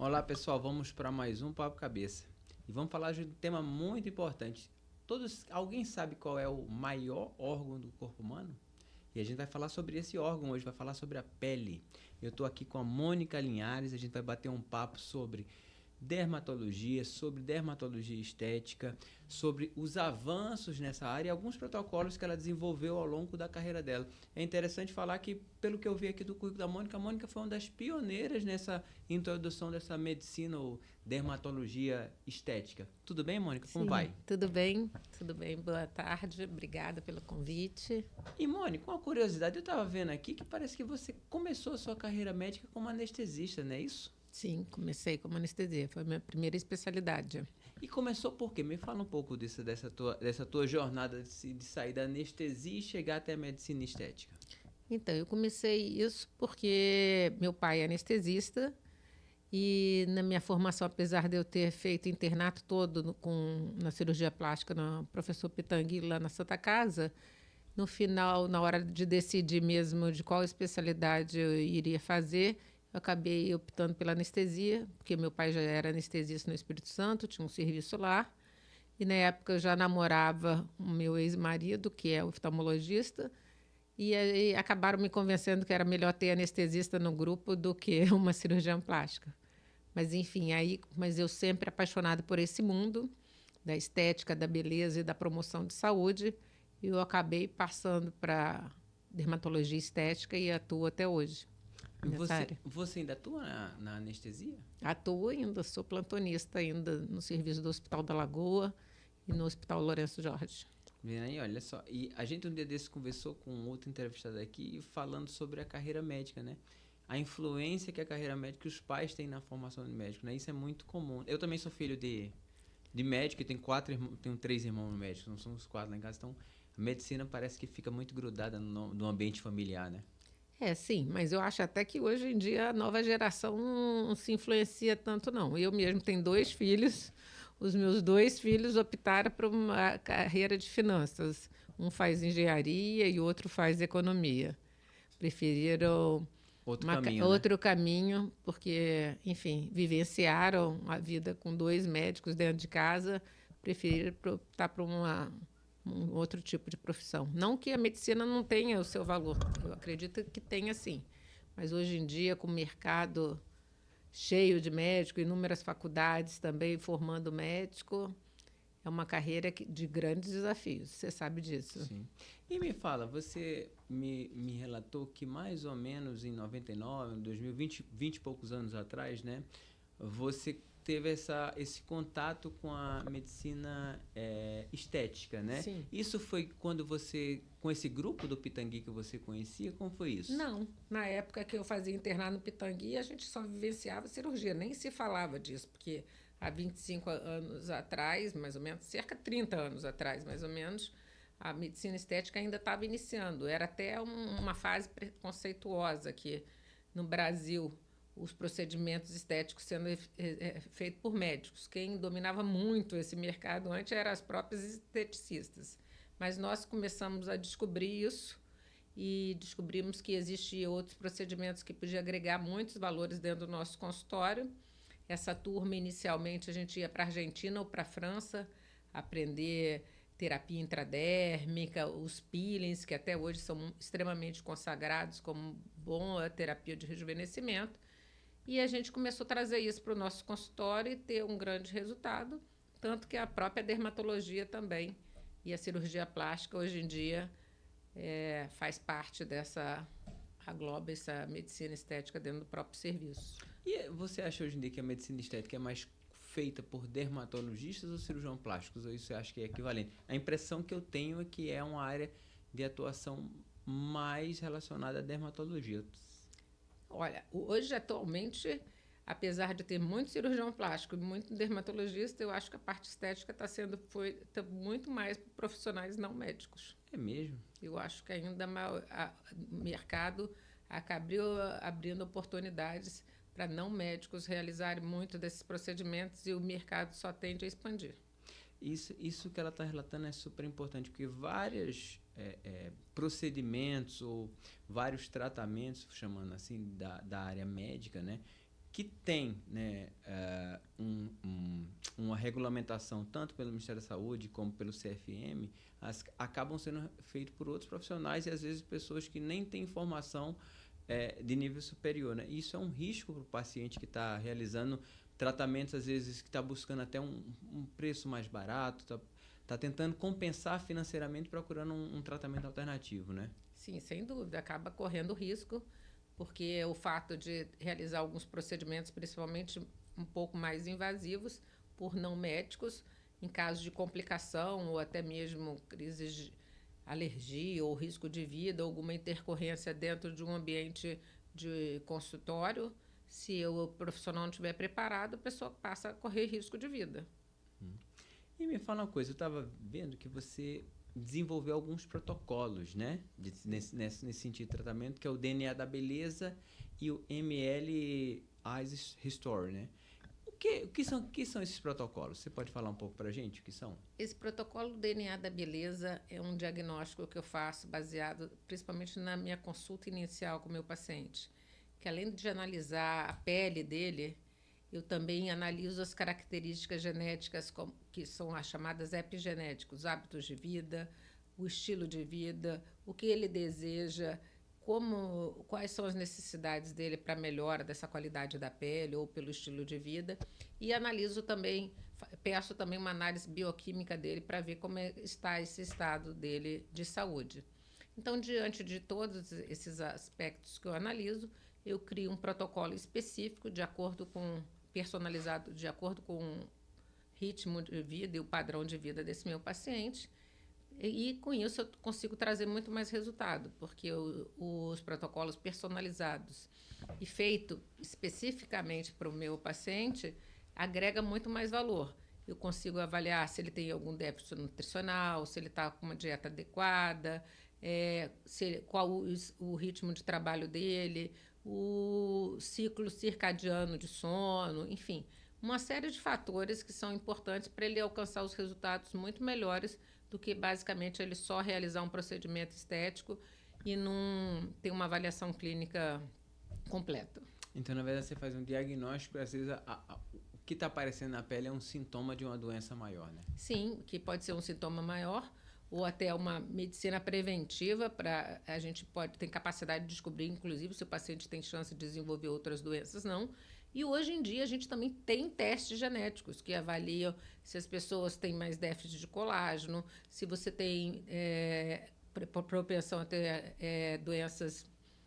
Olá pessoal, vamos para mais um Papo Cabeça. E vamos falar de um tema muito importante. Alguém sabe qual é o maior órgão do corpo humano? E a gente vai falar sobre esse órgão hoje, vai falar sobre a pele. Eu estou aqui com a Mônica Linhares, a gente vai bater um papo sobre dermatologia estética, sobre os avanços nessa área e alguns protocolos que ela desenvolveu ao longo da carreira dela. É interessante falar que, pelo que eu vi aqui do currículo da Mônica, a Mônica foi uma das pioneiras nessa introdução dessa medicina ou dermatologia estética. Tudo bem, Mônica? Como Sim, vai? tudo bem? Tudo bem, boa tarde, obrigada pelo convite. E, Mônica, uma curiosidade, eu estava vendo aqui que parece que você começou a sua carreira médica como anestesista, não é isso? Sim, comecei como anestesia, foi a minha primeira especialidade. E começou por quê? Me fala um pouco dessa tua jornada de sair da anestesia e chegar até a medicina estética. Então, eu comecei isso porque meu pai é anestesista e na minha formação, apesar de eu ter feito internato todo na cirurgia plástica no professor Pitangui lá na Santa Casa, no final, na hora de decidir mesmo de qual especialidade eu iria fazer, eu acabei optando pela anestesia, porque meu pai já era anestesista no Espírito Santo, tinha um serviço lá. E na época eu já namorava o meu ex-marido, que é oftalmologista, e aí acabaram me convencendo que era melhor ter anestesista no grupo do que uma cirurgiã plástica. Mas enfim, mas eu sempre apaixonada por esse mundo da estética, da beleza e da promoção de saúde, eu acabei passando para dermatologia estética e atuo até hoje nessa área. Você ainda atua na anestesia? Atuo ainda, sou plantonista ainda no serviço do Hospital da Lagoa e no Hospital Lourenço Jorge. Vem aí, olha só. E a gente um dia desses conversou com outro entrevistado aqui falando sobre a carreira médica, né? A influência que a carreira médica, os pais têm na formação de médico, né? Isso é muito comum. Eu também sou filho de médico e tenho 3 irmãos médicos, não somos 4 lá em casa, então a medicina parece que fica muito grudada no ambiente familiar, né? É, sim, mas eu acho até que hoje em dia a nova geração não se influencia tanto, não. Eu mesmo tenho 2 filhos, os meus 2 filhos optaram por uma carreira de finanças. Um faz engenharia e o outro faz economia. Preferiram Outro caminho, né? outro caminho, porque, enfim, vivenciaram a vida com 2 médicos dentro de casa, preferiram optar por um outro tipo de profissão. Não que a medicina não tenha o seu valor, eu acredito que tenha sim. Mas hoje em dia, com o mercado cheio de médico, inúmeras faculdades também formando médico, é uma carreira de grandes desafios, você sabe disso. Sim. E me fala, você me relatou que mais ou menos em 99, em 2020, 20 e poucos anos atrás, né? Você teve esse contato com a medicina estética, né? Sim. Isso foi com esse grupo do Pitangui que você conhecia? Como foi isso? Não, na época que eu fazia internar no Pitangui, a gente só vivenciava cirurgia, nem se falava disso, porque há 25 anos atrás, mais ou menos, cerca de 30 anos atrás, mais ou menos, a medicina estética ainda estava iniciando. Era até uma fase preconceituosa que no Brasil os procedimentos estéticos sendo feitos por médicos. Quem dominava muito esse mercado antes eram as próprias esteticistas. Mas nós começamos a descobrir isso e descobrimos que existiam outros procedimentos que podiam agregar muitos valores dentro do nosso consultório. Essa turma, inicialmente, a gente ia para a Argentina ou para a França aprender terapia intradérmica, os peelings, que até hoje são extremamente consagrados como boa terapia de rejuvenescimento. E a gente começou a trazer isso para o nosso consultório e ter um grande resultado, tanto que a própria dermatologia também e a cirurgia plástica, hoje em dia, faz parte agloba essa medicina estética dentro do próprio serviço. E você acha hoje em dia que a medicina estética é mais feita por dermatologistas ou cirurgião plásticos? Ou isso você acha que é equivalente? A impressão que eu tenho é que é uma área de atuação mais relacionada à dermatologia. Olha, hoje, atualmente, apesar de ter muito cirurgião plástico e muito dermatologista, eu acho que a parte estética está sendo feita muito mais por profissionais não médicos. É mesmo? Eu acho que ainda o mercado acabou abrindo oportunidades para não médicos realizarem muito desses procedimentos e o mercado só tende a expandir. Isso que ela está relatando é super importante, porque vários procedimentos ou vários tratamentos, chamando assim, da área médica, né? que tem, né, uma regulamentação tanto pelo Ministério da Saúde como pelo CFM, acabam sendo feitos por outros profissionais e às vezes pessoas que nem têm formação de nível superior, né? Isso é um risco para o paciente que está realizando tratamentos, às vezes que está buscando até um preço mais barato, está tentando compensar financeiramente procurando um tratamento alternativo, né? Sim, sem dúvida, acaba correndo risco, porque o fato de realizar alguns procedimentos, principalmente um pouco mais invasivos, por não médicos, em caso de complicação ou até mesmo crises de alergia ou risco de vida, alguma intercorrência dentro de um ambiente de consultório, se o profissional não estiver preparado, a pessoa passa a correr risco de vida. E me fala uma coisa, eu estava vendo que você desenvolveu alguns protocolos, né? Nesse sentido de tratamento, que é o DNA da beleza e o ML Eyes Restore, né? O que são esses protocolos? Você pode falar um pouco para a gente o que são? Esse protocolo DNA da beleza é um diagnóstico que eu faço baseado principalmente na minha consulta inicial com o meu paciente, que além de analisar a pele dele, eu também analiso as características genéticas, que são as chamadas epigenéticas, os hábitos de vida, o estilo de vida, o que ele deseja, quais são as necessidades dele para a melhora dessa qualidade da pele ou pelo estilo de vida. E analiso também, peço também uma análise bioquímica dele para ver como está esse estado dele de saúde. Então, diante de todos esses aspectos que eu analiso, eu crio um protocolo específico personalizado de acordo com o ritmo de vida e o padrão de vida desse meu paciente. E com isso eu consigo trazer muito mais resultado, porque os protocolos personalizados e feito especificamente para o meu paciente agrega muito mais valor. Eu consigo avaliar se ele tem algum déficit nutricional, se ele está com uma dieta adequada, qual o ritmo de trabalho dele, o ciclo circadiano de sono, enfim, uma série de fatores que são importantes para ele alcançar os resultados muito melhores do que, basicamente, ele só realizar um procedimento estético e não ter uma avaliação clínica completa. Então, na verdade, você faz um diagnóstico e, às vezes, o que está aparecendo na pele é um sintoma de uma doença maior, né? Sim, que pode ser um sintoma maior ou até uma medicina preventiva, a gente tem capacidade de descobrir, inclusive, se o paciente tem chance de desenvolver outras doenças, não. E hoje em dia a gente também tem testes genéticos que avaliam se as pessoas têm mais déficit de colágeno, se você tem propensão a ter doenças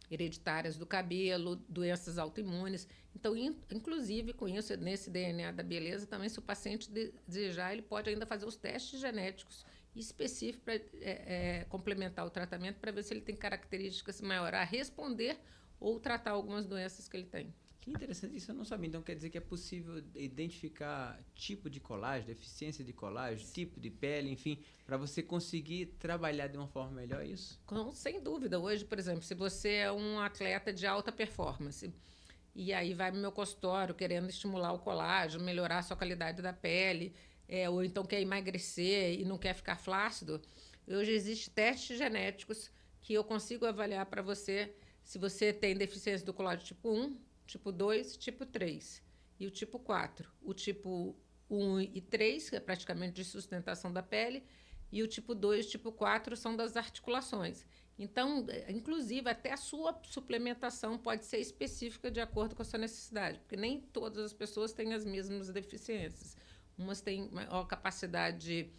hereditárias do cabelo, doenças autoimunes. Então, inclusive, com isso, nesse DNA da beleza, também, se o paciente desejar, ele pode ainda fazer os testes genéticos específicos para complementar o tratamento, para ver se ele tem características maiores a responder ou tratar algumas doenças que ele tem. Que interessante, isso eu não sabia. Então quer dizer que é possível identificar tipo de colágeno, deficiência de colágeno, tipo de pele, enfim, para você conseguir trabalhar de uma forma melhor isso? Sem dúvida. Hoje, por exemplo, se você é um atleta de alta performance e aí vai no meu consultório querendo estimular o colágeno, melhorar a sua qualidade da pele, ou então quer emagrecer e não quer ficar flácido, hoje existem testes genéticos que eu consigo avaliar para você se você tem deficiência do colágeno tipo 1, tipo 2, tipo 3 e o tipo 4. O tipo 1 e 3, que é praticamente de sustentação da pele, e o tipo 2 e tipo 4 são das articulações. Então, inclusive, até a sua suplementação pode ser específica de acordo com a sua necessidade, porque nem todas as pessoas têm as mesmas deficiências. Umas têm maior capacidade de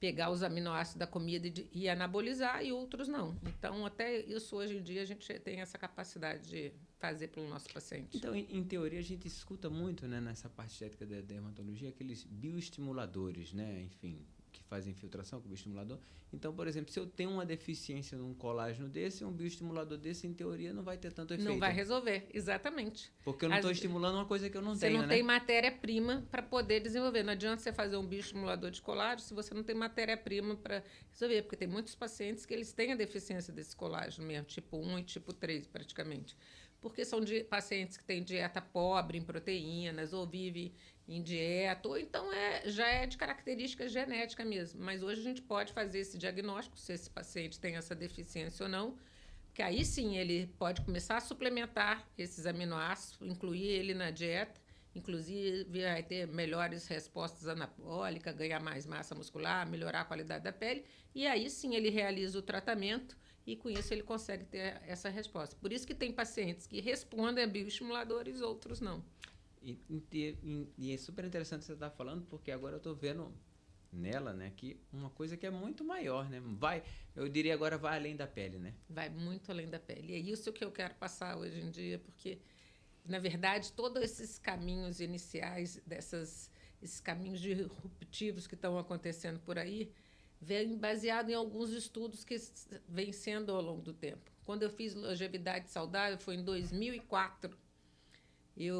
pegar os aminoácidos da comida e anabolizar, e outros não. Então, até isso, hoje em dia, a gente tem essa capacidade de fazer pelo nosso paciente. Então, em teoria, a gente escuta muito, né, nessa parte estética da dermatologia, aqueles bioestimuladores, né, enfim, que fazem infiltração com o bioestimulador. Então, por exemplo, se eu tenho uma deficiência num colágeno desse, um bioestimulador desse, em teoria, não vai ter tanto efeito. Não vai resolver, exatamente. Porque eu não estou estimulando uma coisa que eu não tenho, né? Você não tem matéria-prima para poder desenvolver. Não adianta você fazer um bioestimulador de colágeno se você não tem matéria-prima para resolver, porque tem muitos pacientes que eles têm a deficiência desse colágeno mesmo, tipo 1 e tipo 3, praticamente. Porque são pacientes que têm dieta pobre em proteínas, ou vivem em dieta, ou então já é de característica genética mesmo. Mas hoje a gente pode fazer esse diagnóstico, se esse paciente tem essa deficiência ou não, porque aí sim ele pode começar a suplementar esses aminoácidos, incluir ele na dieta, inclusive vai ter melhores respostas anabólicas, ganhar mais massa muscular, melhorar a qualidade da pele, e aí sim ele realiza o tratamento e com isso ele consegue ter essa resposta. Por isso que tem pacientes que respondem a bioestimuladores, outros não. E é super interessante você estar falando, porque agora eu estou vendo nela, né, que uma coisa que é muito maior, né? Eu diria agora, vai além da pele, né? Vai muito além da pele. E é isso que eu quero passar hoje em dia, porque, na verdade, todos esses caminhos iniciais, esses caminhos disruptivos que estão acontecendo por aí, vem baseado em alguns estudos que vêm sendo ao longo do tempo. Quando eu fiz longevidade saudável, foi em 2004.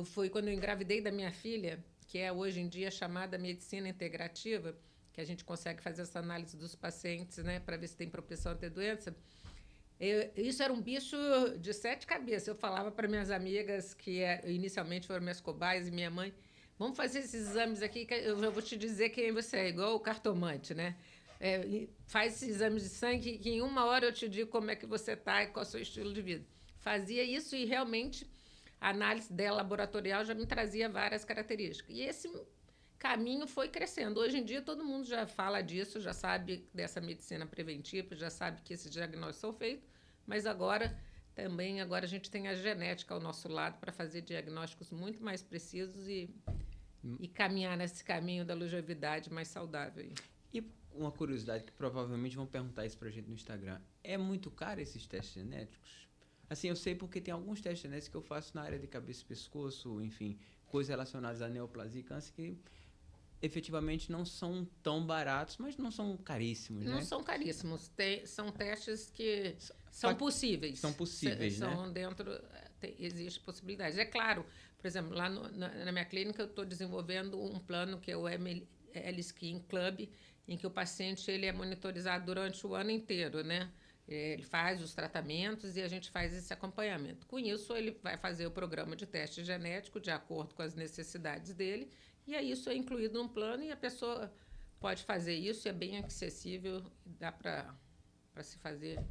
Foi quando eu engravidei da minha filha, que é hoje em dia chamada medicina integrativa, que a gente consegue fazer essa análise dos pacientes, né, para ver se tem propensão a ter doença. Isso era um bicho de 7 cabeças. Eu falava para minhas amigas, que inicialmente foram minhas cobaias, e minha mãe, vamos fazer esses exames aqui, que eu já vou te dizer quem você é, igual o cartomante, né? Faz esses exames de sangue, que em 1 hora eu te digo como é que você está e qual é o seu estilo de vida. Fazia isso e realmente a análise dela laboratorial já me trazia várias características. E esse caminho foi crescendo. Hoje em dia todo mundo já fala disso, já sabe dessa medicina preventiva, já sabe que esses diagnósticos são feitos, mas agora a gente tem a genética ao nosso lado para fazer diagnósticos muito mais precisos e caminhar nesse caminho da longevidade mais saudável. E uma curiosidade que provavelmente vão perguntar isso pra gente no Instagram. É muito caro esses testes genéticos? Assim, eu sei porque tem alguns testes genéticos que eu faço na área de cabeça e pescoço, enfim, coisas relacionadas à neoplasia e câncer que efetivamente não são tão baratos, mas não são caríssimos, né? Não são caríssimos. São testes que são possíveis. São possíveis, né? São dentro... Existe possibilidade. É claro, por exemplo, lá na minha clínica eu estou desenvolvendo um plano que é o L-Skin Club, em que o paciente ele é monitorizado durante o ano inteiro, né? Ele faz os tratamentos e a gente faz esse acompanhamento. Com isso, ele vai fazer o programa de teste genético de acordo com as necessidades dele, e aí isso é incluído num plano e a pessoa pode fazer isso, é bem acessível, dá para se fazer.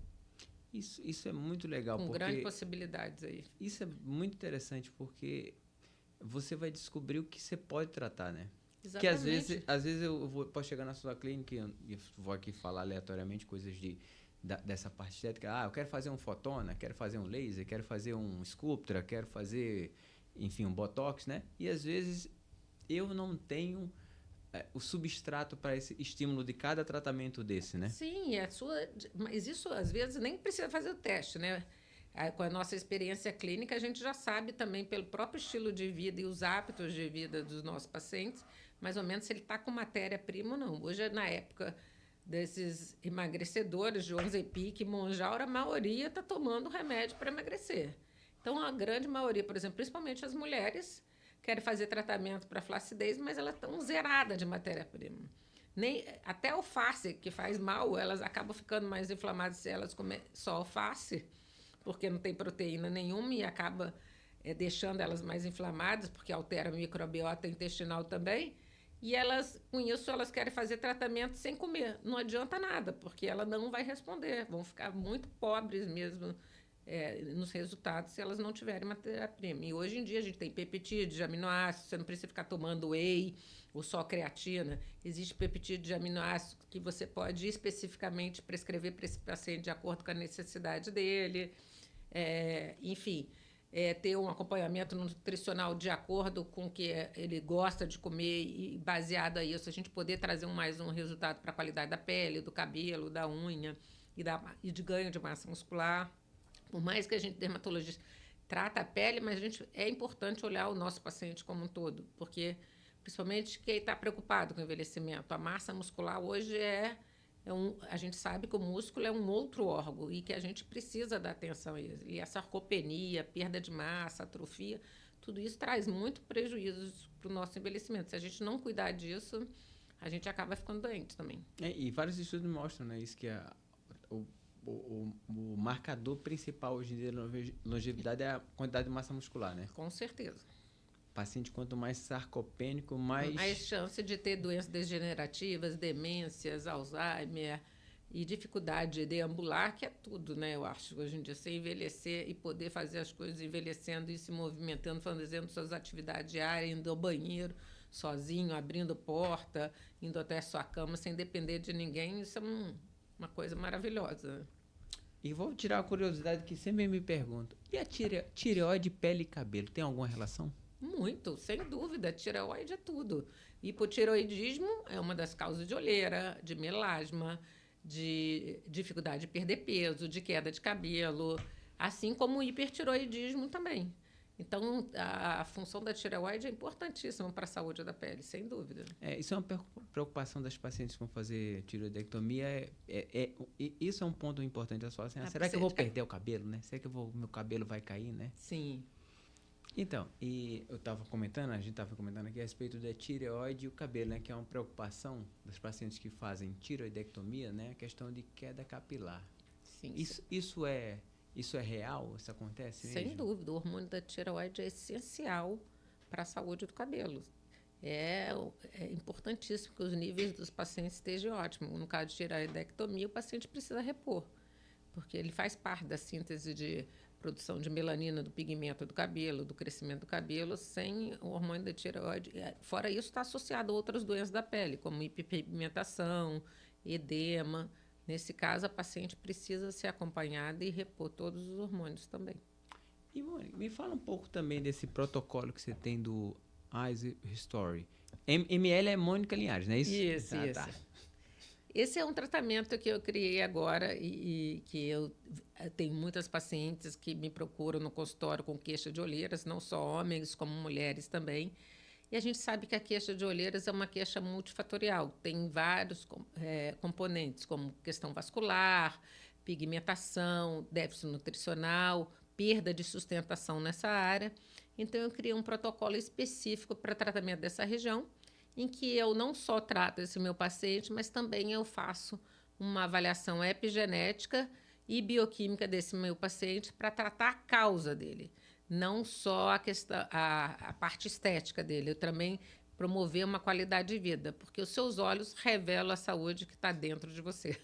Isso é muito legal. Com grandes possibilidades aí. Isso é muito interessante, porque você vai descobrir o que você pode tratar, né? Exatamente. Que às vezes posso chegar na sua clínica e vou aqui falar aleatoriamente coisas dessa parte estética. Eu quero fazer um fotona, quero fazer um laser, quero fazer um Sculptra, quero fazer, enfim, um Botox, né? E às vezes eu não tenho o substrato para esse estímulo de cada tratamento desse, né? Sim, mas isso às vezes nem precisa fazer o teste, né? Com a nossa experiência clínica, a gente já sabe também pelo próprio estilo de vida e os hábitos de vida dos nossos pacientes, mais ou menos se ele está com matéria-prima ou não. Hoje, na época desses emagrecedores de Ozempic, Mounjaro, a maioria está tomando remédio para emagrecer. Então, a grande maioria, por exemplo, principalmente as mulheres, querem fazer tratamento para flacidez, mas elas estão zeradas de matéria-prima. Até alface, que faz mal, elas acabam ficando mais inflamadas se elas comerem só alface, porque não tem proteína nenhuma e acaba deixando elas mais inflamadas, porque altera a microbiota intestinal também. E com isso, elas querem fazer tratamento sem comer. Não adianta nada, porque ela não vai responder. Vão ficar muito pobres mesmo nos resultados se elas não tiverem matéria-prima. E hoje em dia a gente tem peptídeos de aminoácidos, você não precisa ficar tomando whey ou só creatina. Existe peptídeo de aminoácidos que você pode especificamente prescrever para esse paciente de acordo com a necessidade dele. Enfim, ter um acompanhamento nutricional de acordo com o que ele gosta de comer e baseado a isso, a gente poder trazer mais um resultado para a qualidade da pele, do cabelo, da unha e de ganho de massa muscular. Por mais que a gente, dermatologista, trata a pele, mas é importante olhar o nosso paciente como um todo, porque, principalmente quem está preocupado com o envelhecimento, a massa muscular hoje a gente sabe que o músculo é um outro órgão e que a gente precisa dar atenção a ele. E a sarcopenia, perda de massa, atrofia, tudo isso traz muito prejuízos para o nosso envelhecimento. Se a gente não cuidar disso, a gente acaba ficando doente também. E vários estudos mostram, né, isso que o marcador principal hoje em dia da longevidade é a quantidade de massa muscular, né? Com certeza. Paciente, quanto mais sarcopênico, mais chance de ter doenças degenerativas, demências, Alzheimer, e dificuldade de deambular, que é tudo, né? Eu acho, hoje em dia, você envelhecer e poder fazer as coisas envelhecendo e se movimentando, fazendo suas atividades diárias, indo ao banheiro sozinho, abrindo porta, indo até a sua cama sem depender de ninguém, isso é uma coisa maravilhosa. E vou tirar uma curiosidade que sempre me pergunto. E a tireoide, pele e cabelo, tem alguma relação? Muito, sem dúvida. Tireoide é tudo. Hipotireoidismo é uma das causas de olheira, de melasma, de dificuldade de perder peso, de queda de cabelo, assim como o hipertireoidismo também. Então, a função da tireoide é importantíssima para a saúde da pele, sem dúvida. Isso é uma preocupação das pacientes que vão fazer tireoidectomia. Isso é um ponto importante. Elas falam assim, será que eu vou perder o cabelo, né? Será que meu cabelo vai cair, né? Sim. Então, e eu estava comentando, a gente estava comentando aqui a respeito da tireoide e o cabelo, né? Que é uma preocupação das pacientes que fazem tireoidectomia, né? A questão de queda capilar. Sim. Isso é real? Isso acontece mesmo? Sem dúvida. O hormônio da tireoide é essencial para a saúde do cabelo. É importantíssimo que os níveis dos pacientes estejam ótimos. No caso de tireoidectomia, o paciente precisa repor, porque ele faz parte da síntese de produção de melanina do pigmento do cabelo, do crescimento do cabelo, sem o hormônio da tireoide. Fora isso, está associado a outras doenças da pele, como hiperpigmentação, edema. Nesse caso, a paciente precisa ser acompanhada e repor todos os hormônios também. E, Mônica, me fala um pouco também desse protocolo que você tem do Eyes Restore. ML é Mônica Linhares, não é isso? Isso. Tá. Esse é um tratamento que eu criei agora e que eu tenho muitas pacientes que me procuram no consultório com queixa de olheiras, não só homens, como mulheres também. E a gente sabe que a queixa de olheiras é uma queixa multifatorial, tem vários componentes, como questão vascular, pigmentação, déficit nutricional, perda de sustentação nessa área. Então, eu criei um protocolo específico para tratamento dessa região, em que eu não só trato esse meu paciente, mas também eu faço uma avaliação epigenética e bioquímica desse meu paciente para tratar a causa dele, não só a parte estética dele. Eu também promover uma qualidade de vida, porque os seus olhos revelam a saúde que está dentro de você.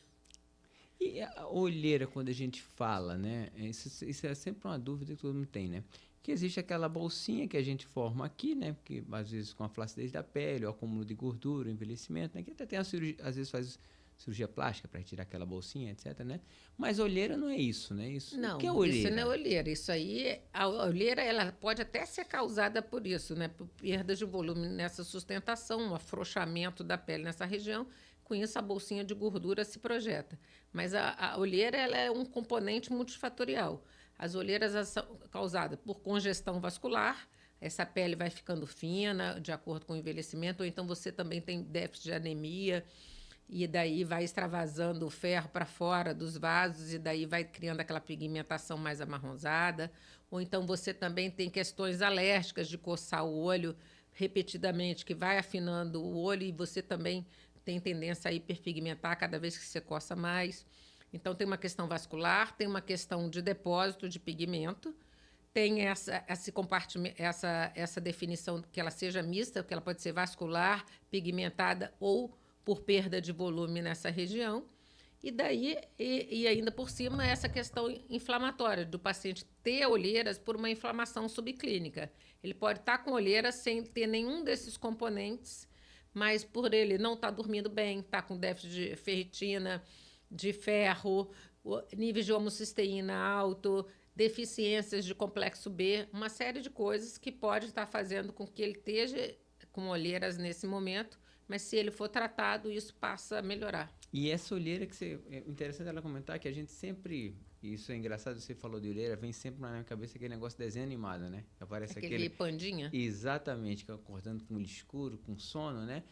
E a olheira, quando a gente fala, né? Isso é sempre uma dúvida que todo mundo tem, né? Que existe aquela bolsinha que a gente forma aqui, né? Porque às vezes com a flacidez da pele, o acúmulo de gordura, o envelhecimento, né? Que até tem a cirurgia, às vezes faz cirurgia plástica para tirar aquela bolsinha, etc, né? Mas olheira não é isso, né? Não, o que é olheira? Isso não é olheira. Isso aí, a olheira, ela pode até ser causada por isso, né? Por perda de volume nessa sustentação, um afrouxamento da pele nessa região. Com isso, a bolsinha de gordura se projeta. Mas a olheira, ela é um componente multifatorial. As olheiras são causadas por congestão vascular, essa pele vai ficando fina de acordo com o envelhecimento, ou então você também tem déficit de anemia, e daí vai extravasando o ferro para fora dos vasos, e daí vai criando aquela pigmentação mais amarronzada. Ou então você também tem questões alérgicas de coçar o olho repetidamente, que vai afinando o olho, e você também tem tendência a hiperpigmentar cada vez que você coça mais. Então, tem uma questão vascular, tem uma questão de depósito de pigmento, tem essa definição que ela seja mista, que ela pode ser vascular, pigmentada ou por perda de volume nessa região. E daí, e ainda por cima, essa questão inflamatória do paciente ter olheiras por uma inflamação subclínica. Ele pode estar com olheiras sem ter nenhum desses componentes, mas por ele não estar dormindo bem, estar com déficit de ferritina, de ferro, níveis de homocisteína alto, deficiências de complexo B, uma série de coisas que pode estar fazendo com que ele esteja com olheiras nesse momento, mas se ele for tratado, isso passa a melhorar. E essa olheira é interessante ela comentar que a gente sempre, isso é engraçado, você falou de olheira, vem sempre na minha cabeça aquele negócio de desenho animado, né? Aparece aquele pandinha? Exatamente, acordando com o escuro, com sono, né?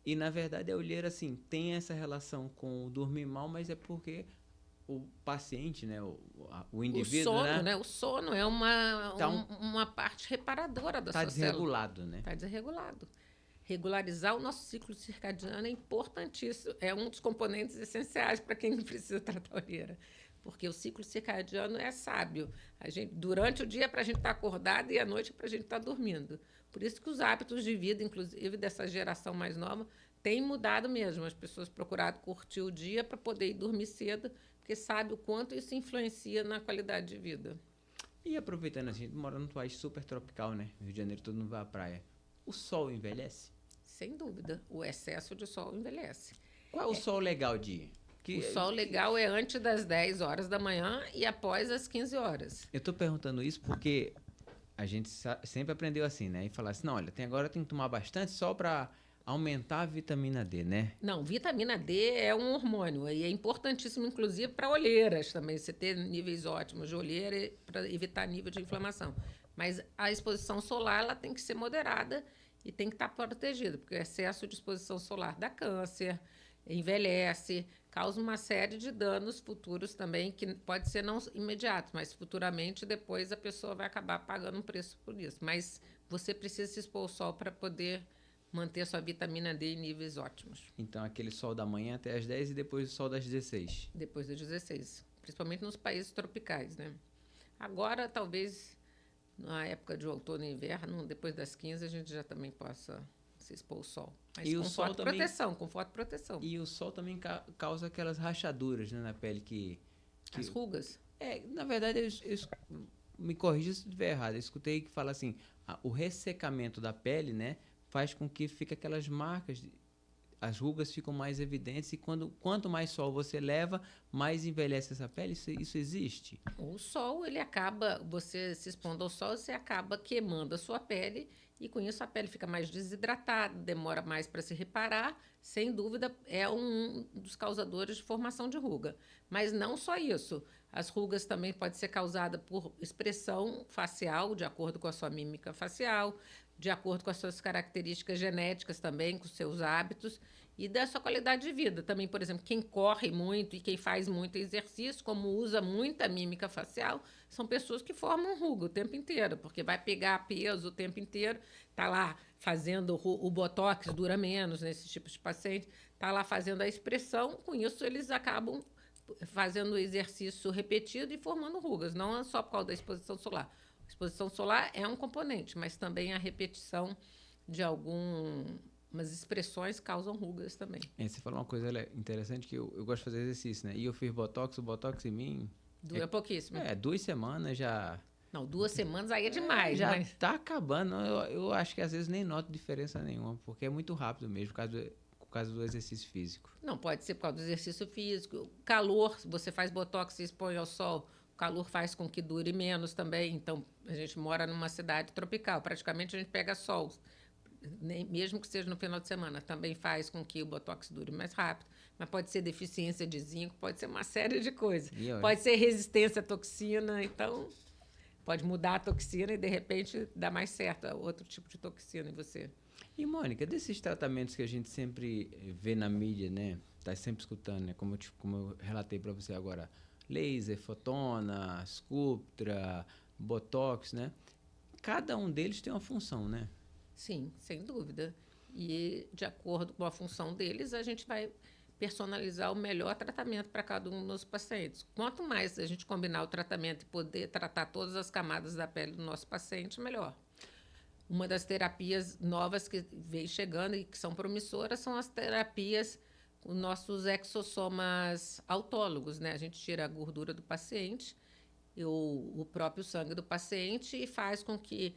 E, na verdade, a olheira, assim, tem essa relação com o dormir mal, mas é porque o paciente, né, o indivíduo... O sono, né? O sono é uma parte reparadora da sua célula. Está desregulado, né? Está desregulado. Regularizar o nosso ciclo circadiano é importantíssimo. É um dos componentes essenciais para quem precisa tratar a olheira. Porque o ciclo circadiano é sábio. Durante o dia é para a gente estar acordado e à noite é para a gente estar dormindo. Por isso que os hábitos de vida, inclusive dessa geração mais nova, tem mudado mesmo. As pessoas procuraram curtir o dia para poder ir dormir cedo, porque sabe o quanto isso influencia na qualidade de vida. E aproveitando, a gente mora num país super tropical, né? Rio de Janeiro, todo mundo vai à praia. O sol envelhece? Sem dúvida, o excesso de sol envelhece. Qual é o sol legal de ir? O sol legal é antes das 10 horas da manhã e após as 15 horas. Eu estou perguntando isso porque a gente sempre aprendeu assim, né? E falar assim, não, olha, agora tem que tomar bastante sol para aumentar a vitamina D, né? Não, vitamina D é um hormônio e é importantíssimo, inclusive, para olheiras também, você ter níveis ótimos de olheira para evitar nível de inflamação. Mas a exposição solar ela tem que ser moderada e tem que estar protegida, porque o excesso de exposição solar dá câncer, envelhece, causa uma série de danos futuros também, que pode ser não imediatos, mas futuramente depois a pessoa vai acabar pagando um preço por isso. Mas você precisa se expor ao sol para poder manter sua vitamina D em níveis ótimos. Então, aquele sol da manhã até as 10 e depois o sol das 16. Depois das 16, principalmente nos países tropicais, né? Agora, talvez, na época de outono e inverno, depois das 15, a gente já também possa se expor ao sol. Mas E com o sol forte também, proteção, com forte proteção. e o sol também causa aquelas rachaduras, né, na pele que As rugas? na verdade, me corrija se eu estiver errado. Eu escutei que fala assim, o ressecamento da pele, né, faz com que fique aquelas marcas, as rugas ficam mais evidentes e quanto mais sol você leva, mais envelhece essa pele. Isso existe? O sol, ele acaba, você se expondo ao sol, você acaba queimando a sua pele e com isso a pele fica mais desidratada, demora mais para se reparar. Sem dúvida, é um dos causadores de formação de ruga. Mas não só isso. As rugas também podem ser causadas por expressão facial, de acordo com a sua mímica facial, de acordo com as suas características genéticas também, com os seus hábitos e da sua qualidade de vida. Também, por exemplo, quem corre muito e quem faz muito exercício, como usa muita mímica facial, são pessoas que formam ruga o tempo inteiro, porque vai pegar peso o tempo inteiro, está lá fazendo o botox, dura menos nesses tipos de pacientes, está lá fazendo a expressão, com isso eles acabam fazendo o exercício repetido e formando rugas, não é só por causa da exposição solar. A exposição solar é um componente, mas também a repetição de algumas expressões causam rugas também. Você falou uma coisa interessante, que eu gosto de fazer exercício, né? E eu fiz botox, o botox em mim... Dura pouquíssimo. 2 semanas já... Não, 2 semanas aí é demais. Já está acabando. Eu acho que às vezes nem noto diferença nenhuma, porque é muito rápido mesmo, por causa do exercício físico. Não, pode ser por causa do exercício físico. O calor, você faz botox e expõe ao sol, o calor faz com que dure menos também. Então, a gente mora numa cidade tropical, praticamente a gente pega sol, mesmo que seja no final de semana, também faz com que o botox dure mais rápido. Mas pode ser deficiência de zinco, pode ser uma série de coisas. Pode ser resistência à toxina, então pode mudar a toxina e, de repente, dar mais certo outro tipo de toxina em você. E, Mônica, desses tratamentos que a gente sempre vê na mídia, né? Tá sempre escutando, né? Como eu relatei para você agora, laser, fotona, Sculptra, botox, né? Cada um deles tem uma função, né? Sim, sem dúvida. E, de acordo com a função deles, a gente vai personalizar o melhor tratamento para cada um dos pacientes. Quanto mais a gente combinar o tratamento e poder tratar todas as camadas da pele do nosso paciente, melhor. Uma das terapias novas que vem chegando e que são promissoras são as terapias, os nossos exossomas autólogos, né? A gente tira a gordura do paciente, o próprio sangue do paciente e faz com que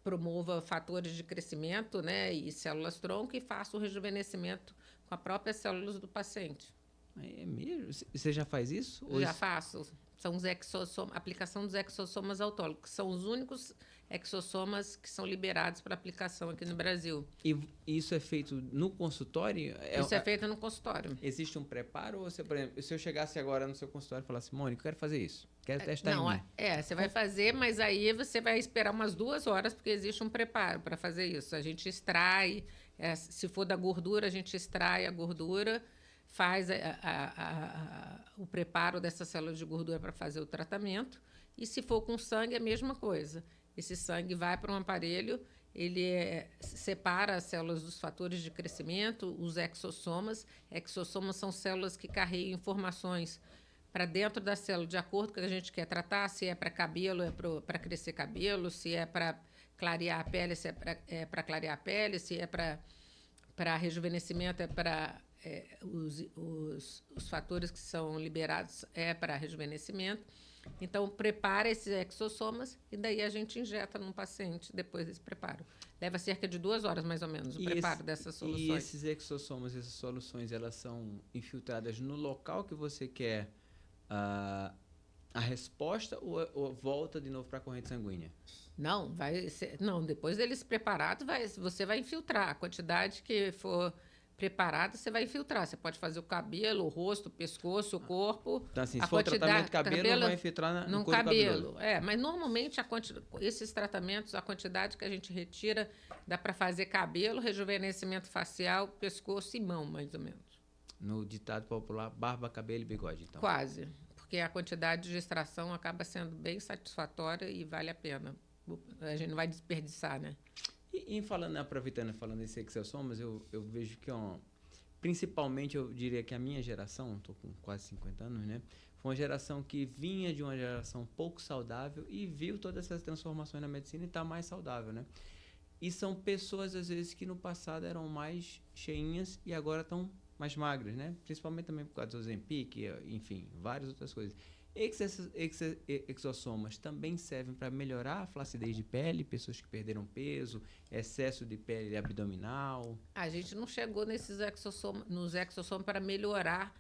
promova fatores de crescimento, né, e células-tronco e faça o rejuvenescimento com as próprias células do paciente. É mesmo? Você já faz isso? Já faço. São os aplicação dos exossomas autólogos, que são os únicos exossomas que são liberados para aplicação aqui no Brasil. E isso é feito no consultório? Isso é feito no consultório. Existe um preparo? Ou por exemplo, se eu chegasse agora no seu consultório e falasse, Mônica, eu quero fazer isso, quero testar em mim. Você vai fazer, mas aí você vai esperar umas 2 horas, porque existe um preparo para fazer isso. A gente extrai, se for da gordura, a gente extrai a gordura, faz o preparo dessa célula de gordura para fazer o tratamento. E se for com sangue, é a mesma coisa. Esse sangue vai para um aparelho, ele separa as células dos fatores de crescimento, os exossomas. Exossomas são células que carregam informações para dentro da célula, de acordo com o que a gente quer tratar, se é para cabelo, é para crescer cabelo, se é para clarear a pele, se é para clarear a pele, se é para para rejuvenescimento é para os fatores que são liberados é para rejuvenescimento. Então, prepara esses exossomas e daí a gente injeta num paciente depois desse preparo. Leva cerca de 2 horas, mais ou menos, o preparo dessas soluções. E esses exossomas, essas soluções, elas são infiltradas no local que você quer a resposta ou volta de novo para a corrente sanguínea? Não, depois deles preparados, você vai infiltrar. A quantidade que for preparada, você vai infiltrar. Você pode fazer o cabelo, o rosto, o pescoço, o corpo. Então, assim, se for tratamento de cabelo, vai infiltrar no couro cabelo. Mas normalmente esses tratamentos, a quantidade que a gente retira, dá para fazer cabelo, rejuvenescimento facial, pescoço e mão, mais ou menos. No ditado popular, barba, cabelo e bigode, então. Quase, porque a quantidade de extração acaba sendo bem satisfatória e vale a pena. A gente não vai desperdiçar, né? E aproveitando, falando desses exossomas, eu vejo que, principalmente, eu diria que a minha geração, estou com quase 50 anos, né? Foi uma geração que vinha de uma geração pouco saudável e viu todas essas transformações na medicina e está mais saudável, né? E são pessoas, às vezes, que no passado eram mais cheinhas e agora estão mais magras, né? Principalmente também por causa do Ozempic, enfim, várias outras coisas. Esses exossomas também servem para melhorar a flacidez de pele, pessoas que perderam peso, excesso de pele abdominal. A gente não chegou nos exossomas para melhorar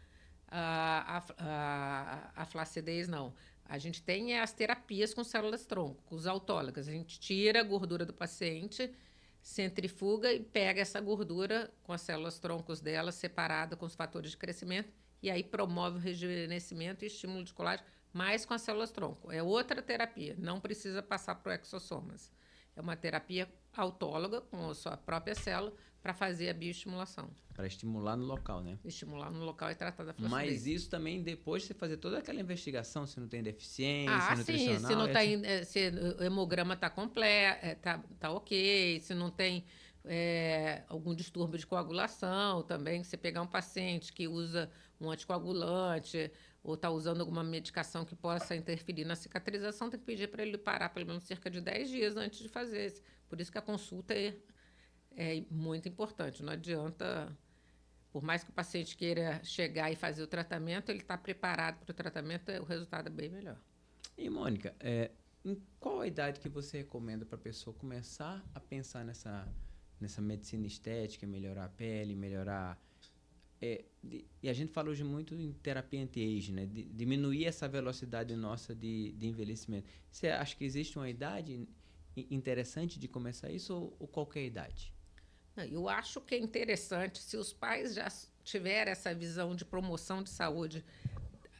a flacidez, não. A gente tem as terapias com células-tronco, com os autólogas. A gente tira a gordura do paciente, centrifuga e pega essa gordura com as células-troncos dela, separada com os fatores de crescimento, e aí promove o rejuvenescimento e estímulo de colágeno, mais com as células-tronco. É outra terapia, não precisa passar para o exossomas. É uma terapia autóloga, com a sua própria célula, para fazer a bioestimulação. Para estimular no local, né? Estimular no local e tratar da flacidez. Mas isso também, depois de você fazer toda aquela investigação, se não tem deficiência nutricional... Sim, se não se o hemograma está completo, tá ok, se não tem algum distúrbio de coagulação também, se você pegar um paciente que usa um anticoagulante ou está usando alguma medicação que possa interferir na cicatrização, tem que pedir para ele parar pelo menos cerca de 10 dias antes de fazer. Por isso que a consulta é muito importante. Não adianta, por mais que o paciente queira chegar e fazer o tratamento, ele está preparado para o tratamento, o resultado é bem melhor. E, Mônica, em qual a idade que você recomenda para a pessoa começar a pensar nessa medicina estética, melhorar a pele, melhorar... e a gente fala hoje muito em terapia anti-age, né? Diminuir essa velocidade nossa de envelhecimento. Você acha que existe uma idade interessante de começar isso ou qualquer idade? Eu acho que é interessante, se os pais já tiverem essa visão de promoção de saúde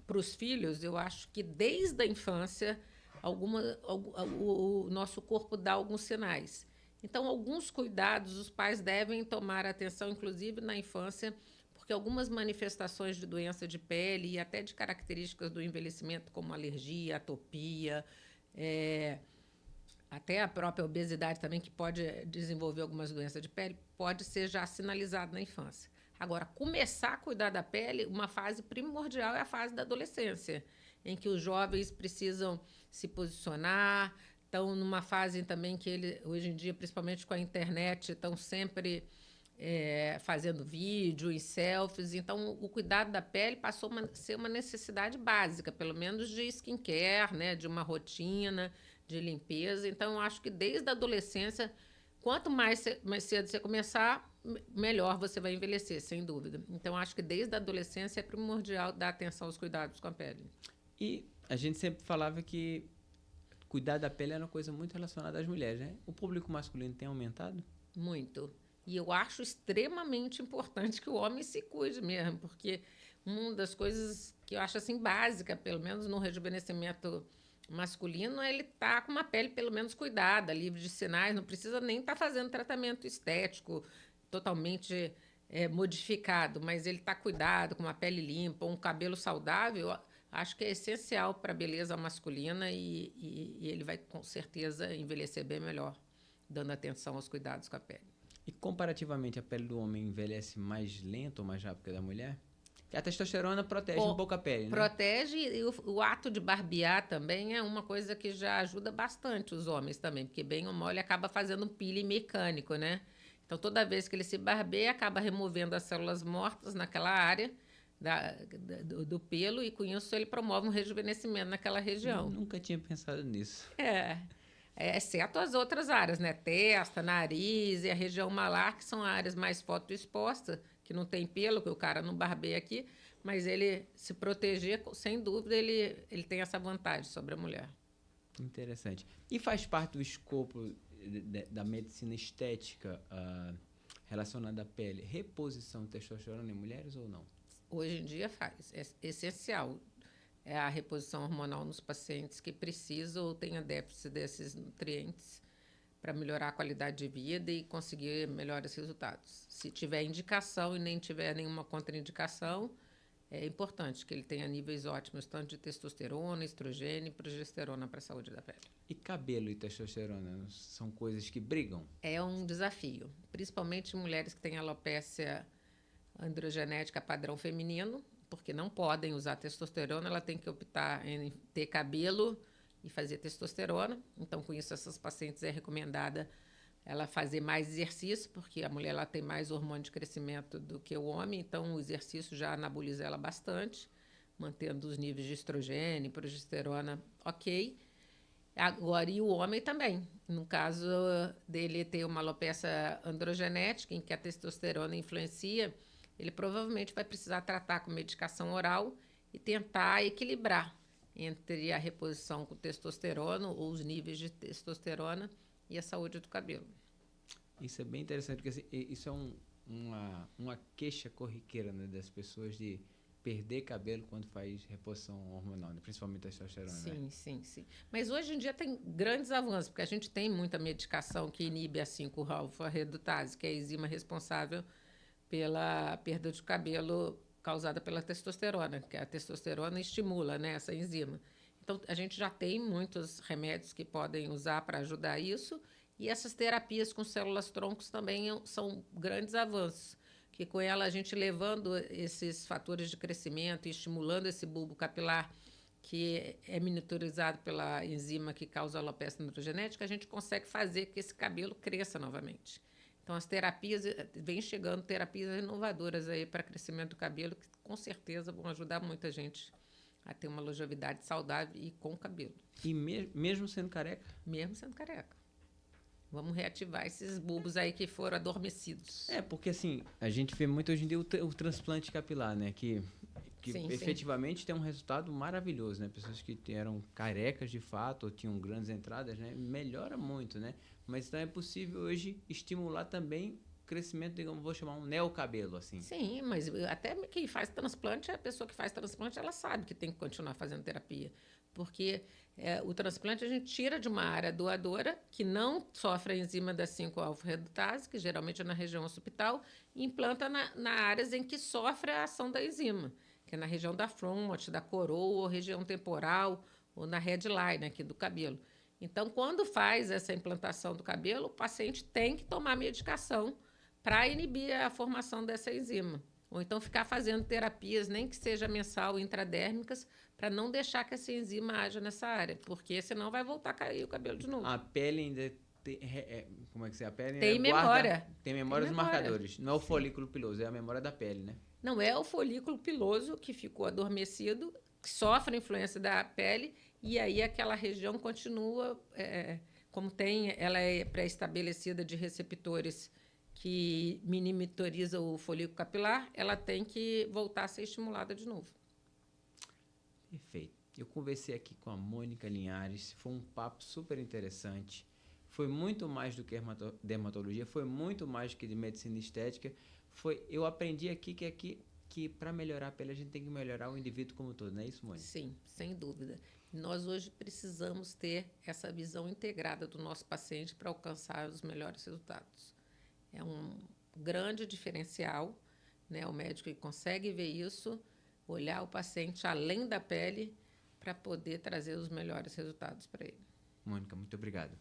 para os filhos, eu acho que desde a infância o nosso corpo dá alguns sinais. Então, alguns cuidados os pais devem tomar atenção, inclusive na infância, porque algumas manifestações de doença de pele e até de características do envelhecimento, como alergia, atopia, até a própria obesidade também, que pode desenvolver algumas doenças de pele, pode ser já sinalizado na infância. Agora, começar a cuidar da pele, uma fase primordial é a fase da adolescência, em que os jovens precisam se posicionar, estão numa fase também que hoje em dia, principalmente com a internet, estão sempre fazendo vídeo e selfies. Então, o cuidado da pele passou a ser uma necessidade básica, pelo menos de skincare, né, de uma rotina de limpeza. Então, eu acho que desde a adolescência, quanto mais cedo você começar, melhor você vai envelhecer, sem dúvida. Então, acho que desde a adolescência é primordial dar atenção aos cuidados com a pele. E a gente sempre falava que cuidar da pele era uma coisa muito relacionada às mulheres, né? O público masculino tem aumentado? Muito. E eu acho extremamente importante que o homem se cuide mesmo, porque uma das coisas que eu acho assim básica, pelo menos no rejuvenescimento masculino, ele está com uma pele pelo menos cuidada, livre de sinais, não precisa nem estar fazendo tratamento estético totalmente modificado, mas ele está cuidado, com uma pele limpa, um cabelo saudável. Acho que é essencial para a beleza masculina e ele vai, com certeza, envelhecer bem melhor, dando atenção aos cuidados com a pele. E, comparativamente, a pele do homem envelhece mais lento ou mais rápido que a da mulher? Porque a testosterona protege um pouco a pele, né? Protege, e o ato de barbear também é uma coisa que já ajuda bastante os homens também, porque bem ou mal ele acaba fazendo um peeling mecânico, né? Então, toda vez que ele se barbeia, acaba removendo as células mortas naquela área do pelo e, com isso, ele promove um rejuvenescimento naquela região. Nunca tinha pensado nisso. Exceto as outras áreas, né? Testa, nariz e a região malar, que são áreas mais fotoexpostas, que não tem pelo, que o cara não barbeia aqui, mas ele se proteger, sem dúvida, ele tem essa vantagem sobre a mulher. Interessante. E faz parte do escopo da medicina estética relacionada à pele, reposição de testosterona em mulheres ou não? Hoje em dia faz. É essencial. É a reposição hormonal nos pacientes que precisam ou tenham déficit desses nutrientes para melhorar a qualidade de vida e conseguir melhores resultados. Se tiver indicação e nem tiver nenhuma contraindicação, é importante que ele tenha níveis ótimos, tanto de testosterona, estrogênio e progesterona para a saúde da pele. E cabelo e testosterona são coisas que brigam? É um desafio, principalmente mulheres que têm alopecia androgenética padrão feminino, porque não podem usar testosterona, ela tem que optar em ter cabelo e fazer testosterona. Então, com isso, essas pacientes é recomendada ela fazer mais exercício, porque a mulher ela tem mais hormônio de crescimento do que o homem, então o exercício já anaboliza ela bastante, mantendo os níveis de estrogênio, progesterona ok. Agora, e o homem também. No caso dele ter uma alopecia androgenética, em que a testosterona influencia, ele provavelmente vai precisar tratar com medicação oral e tentar equilibrar entre a reposição com testosterona ou os níveis de testosterona e a saúde do cabelo. Isso é bem interessante, porque assim, isso é uma queixa corriqueira, né, das pessoas de perder cabelo quando faz reposição hormonal, né, principalmente testosterona. Sim, né? sim. Mas hoje em dia tem grandes avanços, porque a gente tem muita medicação que inibe a 5-alfa-redutase, que é a enzima responsável pela perda de cabelo causada pela testosterona, que a testosterona estimula, né, essa enzima. Então, a gente já tem muitos remédios que podem usar para ajudar isso, e essas terapias com células-troncos também são grandes avanços, que com ela a gente levando esses fatores de crescimento e estimulando esse bulbo capilar, que é monitorizado pela enzima que causa a alopecia androgenética, a gente consegue fazer que esse cabelo cresça novamente. Então, as terapias, vem chegando terapias inovadoras aí para crescimento do cabelo, que com certeza vão ajudar muita gente a ter uma longevidade saudável e com cabelo. E mesmo sendo careca? Mesmo sendo careca. Vamos reativar esses bulbos aí que foram adormecidos. Porque assim, a gente vê muito hoje em dia o transplante capilar, né? Que Sim, efetivamente tem um resultado maravilhoso, né? Pessoas que eram carecas de fato ou tinham grandes entradas, né? Melhora muito, né? Mas então é possível hoje estimular também o crescimento, digamos, vou chamar um neocabelo, assim. Sim, mas até quem faz transplante, a pessoa que faz transplante, ela sabe que tem que continuar fazendo terapia. Porque o transplante a gente tira de uma área doadora que não sofre a enzima da 5-alfa-redutase, que geralmente é na região occipital, e implanta na áreas em que sofre a ação da enzima, que é na região da fronte, da coroa, ou região temporal, ou na headline aqui do cabelo. Então, quando faz essa implantação do cabelo, o paciente tem que tomar medicação para inibir a formação dessa enzima. Ou então ficar fazendo terapias, nem que seja mensal, intradérmicas, para não deixar que essa enzima haja nessa área, porque senão vai voltar a cair o cabelo de novo. A pele ainda tem, como é que é? A pele tem memória. Tem memória dos marcadores. Não é o folículo piloso, é a memória da pele, né? Não é o folículo piloso que ficou adormecido, que sofre a influência da pele, e aí aquela região continua, como ela é pré-estabelecida de receptores que monitoriza o folículo capilar, ela tem que voltar a ser estimulada de novo. Perfeito. Eu conversei aqui com a Mônica Linhares, foi um papo super interessante. Foi muito mais do que dermatologia, foi muito mais do que de medicina estética. Eu aprendi aqui que para melhorar a pele a gente tem que melhorar o indivíduo como um todo, não é isso, Mônica? Sim, sem dúvida. Nós hoje precisamos ter essa visão integrada do nosso paciente para alcançar os melhores resultados. É um grande diferencial, né? O médico que consegue ver isso, olhar o paciente além da pele para poder trazer os melhores resultados para ele. Mônica, muito obrigado.